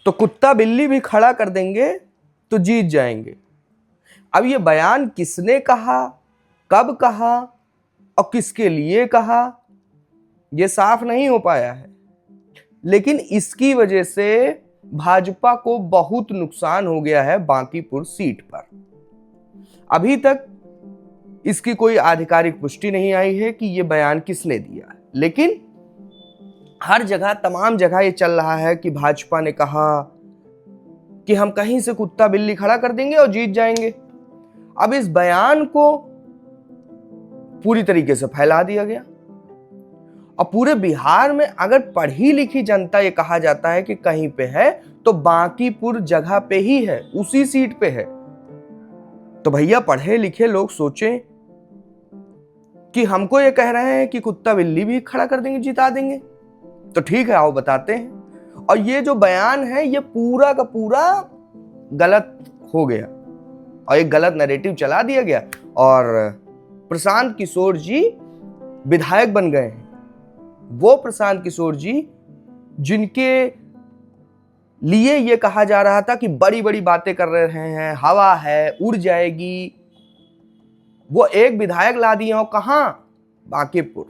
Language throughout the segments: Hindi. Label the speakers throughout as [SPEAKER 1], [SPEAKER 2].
[SPEAKER 1] तो कुत्ता बिल्ली भी खड़ा कर देंगे तो जीत जाएंगे। अब ये बयान किसने कहा, कब कहा और किसके लिए कहा, ये साफ नहीं हो पाया है, लेकिन इसकी वजह से भाजपा को बहुत नुकसान हो गया है बांकीपुर सीट पर। अभी तक इसकी कोई आधिकारिक पुष्टि नहीं आई है कि यह बयान किसने दिया है, लेकिन हर जगह, तमाम जगह ये चल रहा है कि भाजपा ने कहा कि हम कहीं से कुत्ता बिल्ली खड़ा कर देंगे और जीत जाएंगे। अब इस बयान को पूरी तरीके से फैला दिया गया और पूरे बिहार में अगर पढ़ी लिखी जनता ये कहा जाता है कि कहीं पे है तो बांकीपुर जगह पे ही है, उसी सीट पे है। तो भैया पढ़े लिखे लोग सोचें कि हमको ये कह रहे हैं कि कुत्ता बिल्ली भी खड़ा कर देंगे, जिता देंगे, तो ठीक है आओ बताते हैं। और ये जो बयान है ये पूरा का पूरा गलत हो गया और एक गलत नैरेटिव चला दिया गया और प्रशांत किशोर जी विधायक बन गए हैं। वो प्रशांत किशोर जी जिनके लिए ये कहा जा रहा था कि बड़ी बड़ी बातें कर रहे हैं, हवा है, उड़ जाएगी, वो एक विधायक ला दिए हो कहां, बांकीपुर,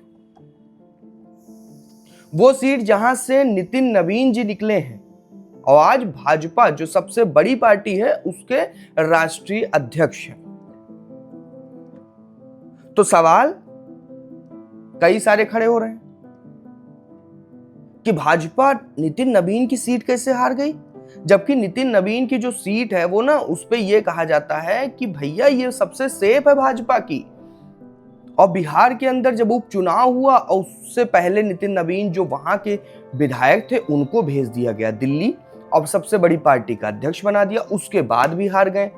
[SPEAKER 1] वो सीट जहां से नितिन नवीन जी निकले हैं और आज भाजपा जो सबसे बड़ी पार्टी है उसके राष्ट्रीय अध्यक्ष हैं। तो सवाल कई सारे खड़े हो रहे हैं कि भाजपा नितिन नवीन की सीट कैसे हार गई, जबकि नितिन नवीन की जो सीट है वो ना, उस पे ये कहा जाता है कि भैया ये सबसे सेफ है भाजपा की। और बिहार के अंदर जब उपचुनाव हुआ और उससे पहले नितिन नवीन जो वहां के विधायक थे उनको भेज दिया गया दिल्ली और सबसे बड़ी पार्टी का अध्यक्ष बना दिया, उसके बाद भी हार गए।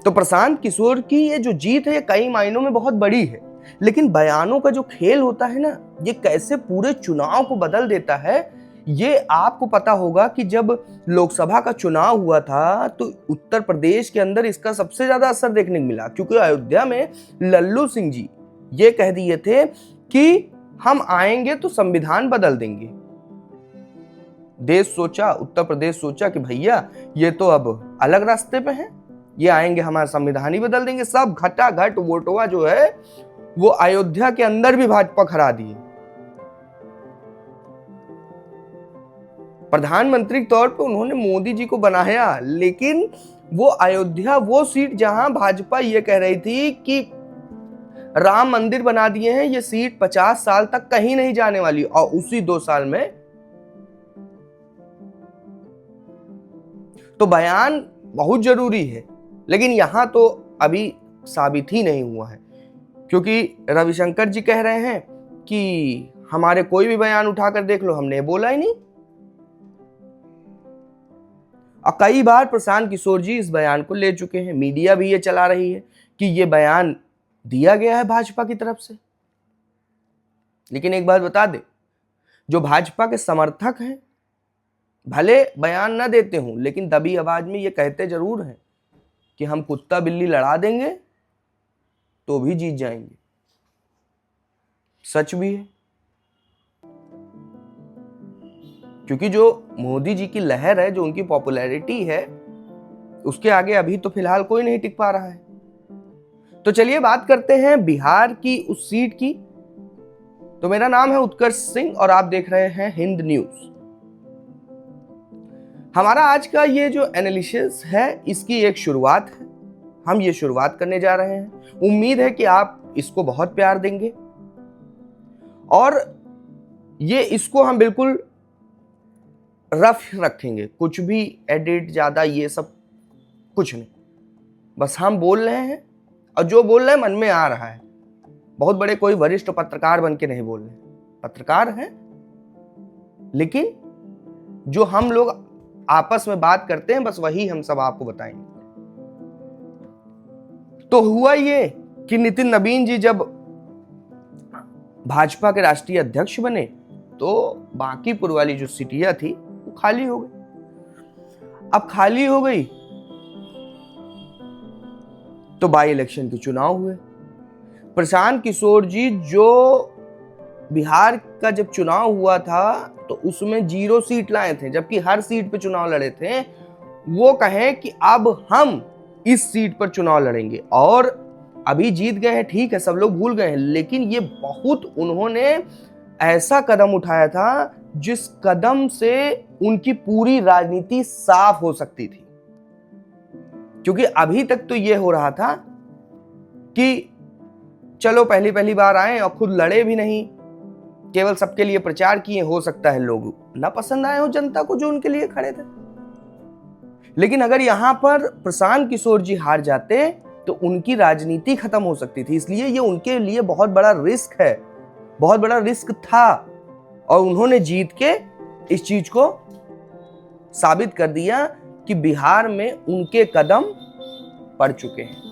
[SPEAKER 1] तो प्रशांत किशोर की ये जो जीत है ये कई मायनों में बहुत बड़ी है, लेकिन बयानों का जो खेल होता है ना, ये कैसे पूरे चुनाव को बदल देता है। ये आपको पता होगा कि जब लोकसभा का चुनाव हुआ था तो उत्तर प्रदेश के अंदर इसका सबसे ज्यादा असर देखने को मिला, क्योंकि अयोध्या में लल्लू सिंह जी ये कह दिए थे कि हम आएंगे तो संविधान बदल देंगे। देश सोचा, उत्तर प्रदेश सोचा कि भैया ये तो अब अलग रास्ते पे हैं, ये आएंगे हमारा संविधान ही बदल देंगे। सब घटाघट वोटवा जो है वो अयोध्या के अंदर भी भाजपा खड़ा दिए। प्रधानमंत्री के तौर पे उन्होंने मोदी जी को बनाया, लेकिन वो अयोध्या वो सीट जहां भाजपा ये कह रही थी कि राम मंदिर बना दिए हैं, ये सीट 50 साल तक कहीं नहीं जाने वाली, और उसी 2 साल में तो बयान बहुत जरूरी है, लेकिन यहां तो अभी साबित ही नहीं हुआ है, क्योंकि रविशंकर जी कह रहे हैं कि हमारे कोई भी बयान उठाकर देख लो, हमने बोला ही नहीं। और कई बार प्रशांत किशोर जी इस बयान को ले चुके हैं, मीडिया भी ये चला रही है कि ये बयान दिया गया है भाजपा की तरफ से। लेकिन एक बात बता दे, जो भाजपा के समर्थक हैं भले बयान ना देते हों, लेकिन दबी आवाज में ये कहते जरूर हैं कि हम कुत्ता बिल्ली लड़ा देंगे तो भी जीत जाएंगे। सच भी है, क्योंकि जो मोदी जी की लहर है, जो उनकी पॉपुलैरिटी है, उसके आगे अभी तो फिलहाल कोई नहीं टिक पा रहा है। तो चलिए बात करते हैं बिहार की उस सीट की। तो मेरा नाम है उत्कर्ष सिंह और आप देख रहे हैं हिंद न्यूज। हमारा आज का ये जो एनालिसिस है इसकी एक शुरुआत है, हम ये शुरुआत करने जा रहे हैं। उम्मीद है कि आप इसको बहुत प्यार देंगे और ये इसको हम बिल्कुल रफ रखेंगे, कुछ भी एडिट ज्यादा ये सब कुछ नहीं, बस हम बोल रहे हैं और जो बोल रहे हैं मन में आ रहा है। बहुत बड़े कोई वरिष्ठ पत्रकार बन के नहीं बोल रहे, पत्रकार हैं, लेकिन जो हम लोग आपस में बात करते हैं बस वही हम सब आपको बताएंगे। तो हुआ ये कि नितिन नवीन जी जब भाजपा के राष्ट्रीय अध्यक्ष बने तो बांकीपुर वाली जो सीटियां थी वो खाली हो गई। अब खाली हो गई तो बाई इलेक्शन के चुनाव हुए। प्रशांत किशोर जी जो बिहार का जब चुनाव हुआ था तो उसमें 0 सीट लाए थे, जबकि हर सीट पे चुनाव लड़े थे, वो कहें कि अब हम इस सीट पर चुनाव लड़ेंगे और अभी जीत गए हैं, ठीक है, सब लोग भूल गए हैं, लेकिन ये बहुत उन्होंने ऐसा कदम उठाया था जिस कदम से उनकी पूरी राजनीति साफ हो सकती थी। क्योंकि अभी तक तो ये हो रहा था कि चलो पहली बार आए और खुद लड़े भी नहीं, केवल सबके लिए प्रचार किए, हो सकता है लोग ना पसंद आए हो जनता को जो उनके लिए खड़े थे। लेकिन अगर यहां पर प्रशांत किशोर जी हार जाते तो उनकी राजनीति खत्म हो सकती थी, इसलिए ये उनके लिए बहुत बड़ा रिस्क है, बहुत बड़ा रिस्क था, और उन्होंने जीत के इस चीज को साबित कर दिया कि बिहार में उनके कदम पड़ चुके हैं।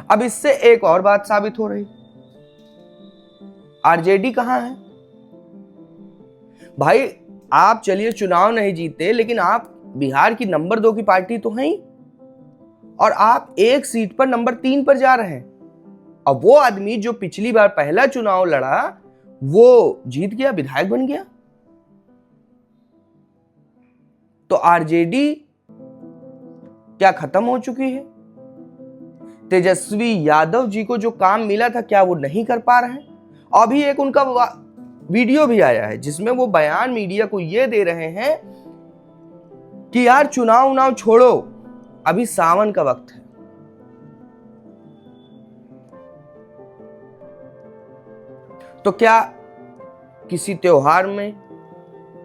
[SPEAKER 1] अब इससे एक और बात साबित हो रही, आरजेडी कहां है भाई? आप चलिए चुनाव नहीं जीते, लेकिन आप बिहार की नंबर 2 की पार्टी तो हैं ही, और आप एक सीट पर नंबर 3 पर जा रहे हैं। अब वो आदमी जो पिछली बार पहला चुनाव लड़ा वो जीत गया, विधायक बन गया। तो आरजेडी क्या खत्म हो चुकी है? तेजस्वी यादव जी को जो काम मिला था क्या वो नहीं कर पा रहे हैं? अभी एक उनका वीडियो भी आया है जिसमें वो बयान मीडिया को ये दे रहे हैं कि यार चुनाव छोड़ो, अभी सावन का वक्त है। तो क्या किसी त्योहार में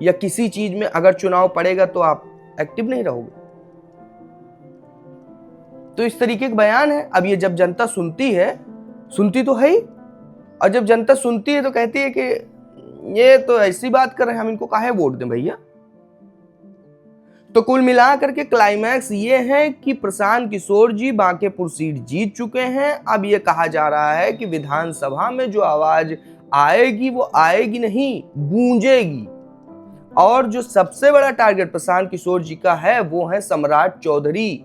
[SPEAKER 1] या किसी चीज में अगर चुनाव पड़ेगा तो आप एक्टिव नहीं रहोगे? तो इस तरीके का बयान है। अब ये जब जनता सुनती है, सुनती तो है ही, और जब जनता सुनती है तो कहती है कि ये तो ऐसी बात कर रहे हैं, हम इनको काहे वोट दें भैया। तो कुल मिलाकर के क्लाइमैक्स ये है कि प्रशांत किशोर जी बांकेपुर सीट जीत चुके हैं। अब ये कहा जा रहा है कि विधानसभा में जो आवाज आएगी वो आएगी नहीं, गूंजेगी। और जो सबसे बड़ा टारगेट प्रशांत किशोर जी का है वो है सम्राट चौधरी,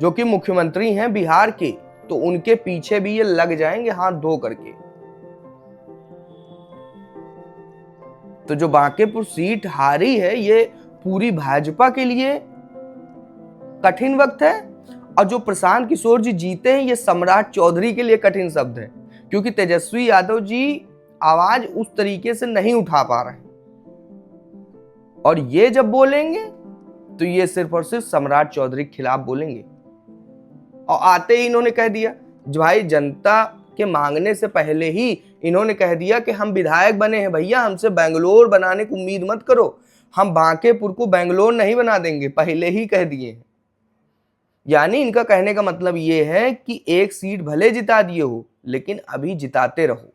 [SPEAKER 1] जो कि मुख्यमंत्री हैं बिहार के, तो उनके पीछे भी ये लग जाएंगे हाथ धो करके। तो जो बांकेपुर सीट हारी है ये पूरी भाजपा के लिए कठिन वक्त है, और जो प्रशांत किशोर जी जीते हैं ये सम्राट चौधरी के लिए कठिन शब्द है, क्योंकि तेजस्वी यादव जी आवाज उस तरीके से नहीं उठा पा रहे हैं, और ये जब बोलेंगे तो ये सिर्फ और सिर्फ सम्राट चौधरी के खिलाफ बोलेंगे। और आते ही इन्होंने कह दिया, भाई जनता के मांगने से पहले ही इन्होंने कह दिया कि हम विधायक बने हैं भैया, हमसे बेंगलोर बनाने की उम्मीद मत करो, हम बांकेपुर को बेंगलोर नहीं बना देंगे, पहले ही कह दिए हैं। यानी इनका कहने का मतलब ये है कि एक सीट भले जिता दिए हो लेकिन अभी जिताते रहो।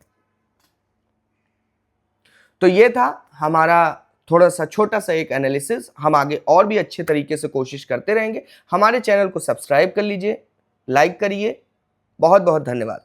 [SPEAKER 1] तो ये था हमारा थोड़ा सा छोटा सा एक एनालिसिस। हम आगे और भी अच्छे तरीके से कोशिश करते रहेंगे। हमारे चैनल को सब्सक्राइब कर लीजिए, लाइक करिए। बहुत बहुत धन्यवाद।